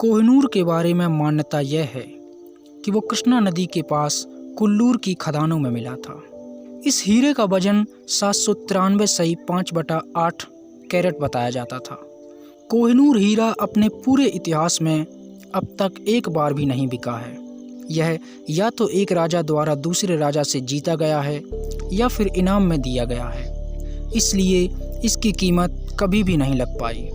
कोहिनूर के बारे में मान्यता यह है कि वो कृष्णा नदी के पास कुल्लूर की खदानों में मिला था। इस हीरे का वजन 793 सही 5/8 कैरेट बताया जाता था। कोहिनूर हीरा अपने पूरे इतिहास में अब तक एक बार भी नहीं बिका है। यह या तो एक राजा द्वारा दूसरे राजा से जीता गया है या फिर इनाम में दिया गया है, इसलिए इसकी कीमत कभी भी नहीं लग पाई।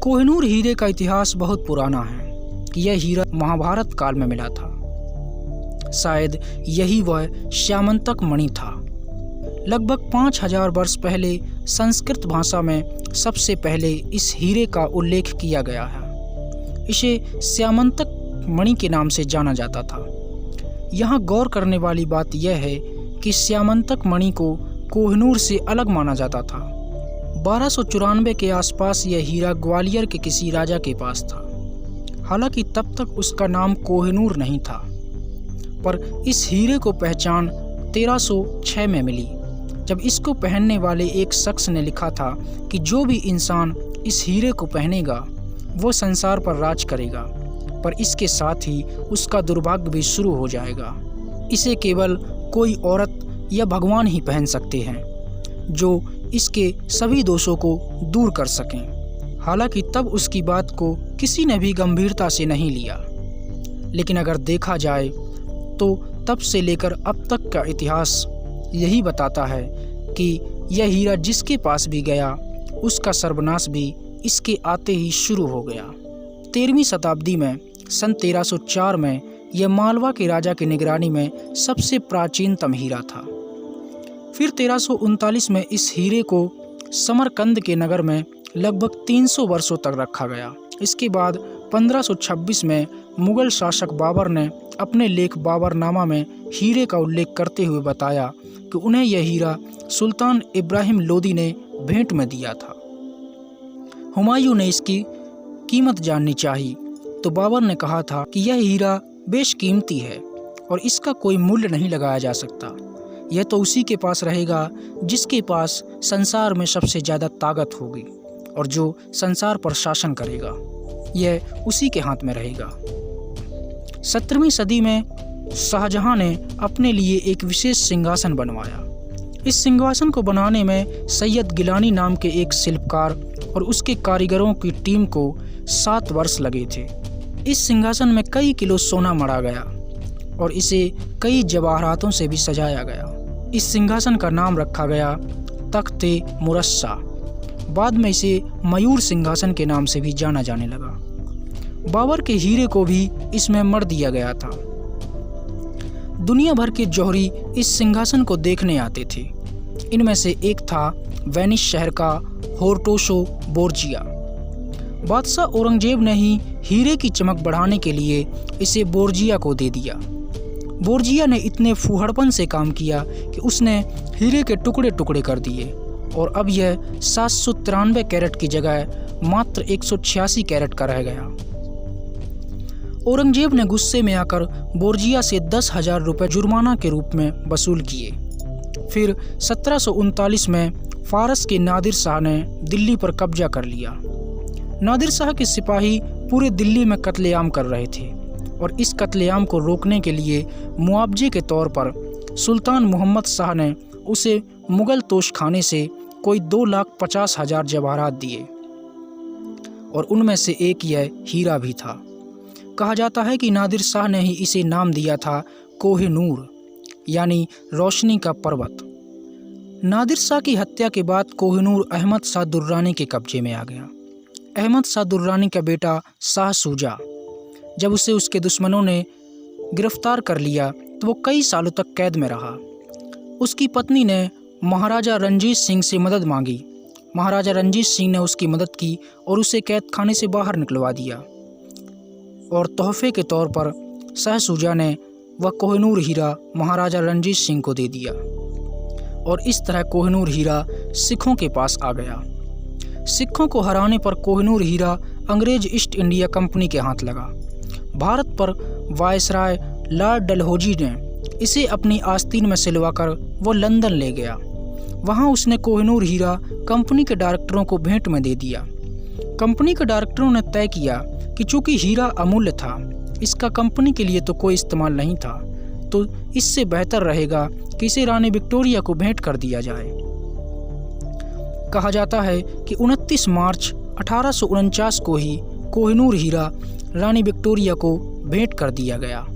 कोहिनूर हीरे का इतिहास बहुत पुराना है कि यह हीरा महाभारत काल में मिला था। शायद यही वह श्यामंतक मणि था। लगभग 5000 वर्ष पहले संस्कृत भाषा में सबसे पहले इस हीरे का उल्लेख किया गया है। इसे श्यामंतक मणि के नाम से जाना जाता था। यहाँ गौर करने वाली बात यह है कि श्यामंतक मणि को कोहिनूर से अलग माना जाता था। 1294 के आसपास यह हीरा ग्वालियर के किसी राजा के पास था। हालांकि तब तक उसका नाम कोहिनूर नहीं था, पर इस हीरे को पहचान 1306 में मिली, जब इसको पहनने वाले एक शख्स ने लिखा था कि जो भी इंसान इस हीरे को पहनेगा वो संसार पर राज करेगा, पर इसके साथ ही उसका दुर्भाग्य भी शुरू हो जाएगा। इसे केवल कोई औरत या भगवान ही पहन सकते हैं जो इसके सभी दोषों को दूर कर सकें। हालांकि तब उसकी बात को किसी ने भी गंभीरता से नहीं लिया, लेकिन अगर देखा जाए तो तब से लेकर अब तक का इतिहास यही बताता है कि यह हीरा जिसके पास भी गया उसका सर्वनाश भी इसके आते ही शुरू हो गया। 13वीं शताब्दी में सन 1304 में यह मालवा के राजा की निगरानी में सबसे प्राचीनतम हीरा था। फिर 1339 में इस हीरे को समरकंद के नगर में लगभग 300 वर्षों तक रखा गया। इसके बाद 1526 में मुगल शासक बाबर ने अपने लेख बाबरनामा में हीरे का उल्लेख करते हुए बताया कि उन्हें यह हीरा सुल्तान इब्राहिम लोदी ने भेंट में दिया था। हुमायूं ने इसकी कीमत जाननी चाहिए तो बाबर ने कहा था कि यह हीरा बेशकीमती है और इसका कोई मूल्य नहीं लगाया जा सकता। यह तो उसी के पास रहेगा जिसके पास संसार में सबसे ज़्यादा ताकत होगी और जो संसार पर शासन करेगा, यह उसी के हाथ में रहेगा। 17वीं सदी में शाहजहां ने अपने लिए एक विशेष सिंहासन बनवाया। इस सिंहासन को बनाने में सैयद गिलानी नाम के एक शिल्पकार और उसके कारीगरों की टीम को 7 वर्ष लगे थे। इस सिंहासन में कई किलो सोना मढ़ा गया और इसे कई जवाहरातों से भी सजाया गया। इस सिंहासन का नाम रखा गया तख्ते मुरस्सा। बाद में इसे मयूर सिंहासन के नाम से भी जाना जाने लगा। बाबर के हीरे को भी इसमें मढ़ दिया गया था। दुनिया भर के जौहरी इस सिंहासन को देखने आते थे। इनमें से एक था वेनिस शहर का होर्टोशो बोर्जिया। बादशाह औरंगजेब ने ही हीरे की चमक बढ़ाने के लिए इसे बोर्जिया को दे दिया। बोर्जिया ने इतने फूहड़पन से काम किया कि उसने हीरे के टुकड़े टुकड़े कर दिए और अब यह 793 कैरेट की जगह मात्र 186 कैरेट का रह गया। औरंगजेब ने गुस्से में आकर बोर्जिया से 10,000 रुपये जुर्माना के रूप में वसूल किए। फिर 1739 में फारस के नादिर शाह ने दिल्ली पर कब्जा कर लिया। नादिर शाह के सिपाही पूरे दिल्ली में कत्लेआम कर रहे थे और इस कत्लेआम को रोकने के लिए मुआवजे के तौर पर सुल्तान मोहम्मद शाह ने उसे मुगल तोशखाने से कोई 2,50,000 जवाहरात दिए और उनमें से एक यह हीरा भी था। कहा जाता है कि नादिर शाह ने ही इसे नाम दिया था कोहिनूर, यानी रोशनी का पर्वत। नादिर शाह की हत्या के बाद कोहिनूर अहमद शाह दुर्रानी के कब्जे में आ गया। अहमद शाह दुर्रानी का बेटा शाह शुजा, जब उसे उसके दुश्मनों ने गिरफ्तार कर लिया तो वो कई सालों तक कैद में रहा। उसकी पत्नी ने महाराजा रंजीत सिंह से मदद मांगी। महाराजा रंजीत सिंह ने उसकी मदद की और उसे कैद खाने से बाहर निकलवा दिया और तोहफे के तौर पर शाह शुजा ने वह कोहिनूर हीरा महाराजा रंजीत सिंह को दे दिया और इस तरह कोहिनूर हीरा सिखों के पास आ गया। सिखों को हराने पर कोहिनूर हीरा अंग्रेज ईस्ट इंडिया कंपनी के हाथ लगा। भारत पर वायसराय लॉर्ड डलहौजी ने इसे अपनी आस्तीन में सिलवाकर वो लंदन ले गया। वहाँ उसने कोहिनूर हीरा कंपनी के डायरेक्टरों को भेंट में दे दिया। कंपनी के डायरेक्टरों ने तय किया कि चूंकि हीरा अमूल्य था, इसका कंपनी के लिए तो कोई इस्तेमाल नहीं था, तो इससे बेहतर रहेगा कि इसे रानी विक्टोरिया को भेंट कर दिया जाए। कहा जाता है कि 29 मार्च 1849 को ही कोहिनूर हीरा रानी विक्टोरिया को भेंट कर दिया गया।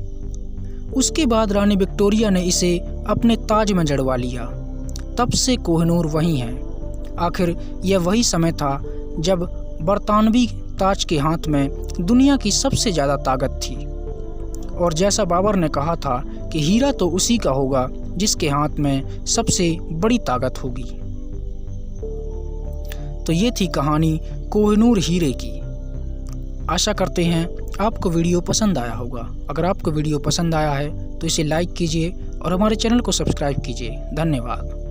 उसके बाद रानी विक्टोरिया ने इसे अपने ताज में जड़वा लिया। तब से कोहिनूर वहीं है। आखिर यह वही समय था जब बरतानवी ताज के हाथ में दुनिया की सबसे ज़्यादा ताकत थी, और जैसा बाबर ने कहा था कि हीरा तो उसी का होगा जिसके हाथ में सबसे बड़ी ताकत होगी। तो ये थी कहानी कोहिनूर हीरे की। आशा करते हैं आपको वीडियो पसंद आया होगा। अगर आपको वीडियो पसंद आया है तो इसे लाइक कीजिए और हमारे चैनल को सब्सक्राइब कीजिए। धन्यवाद।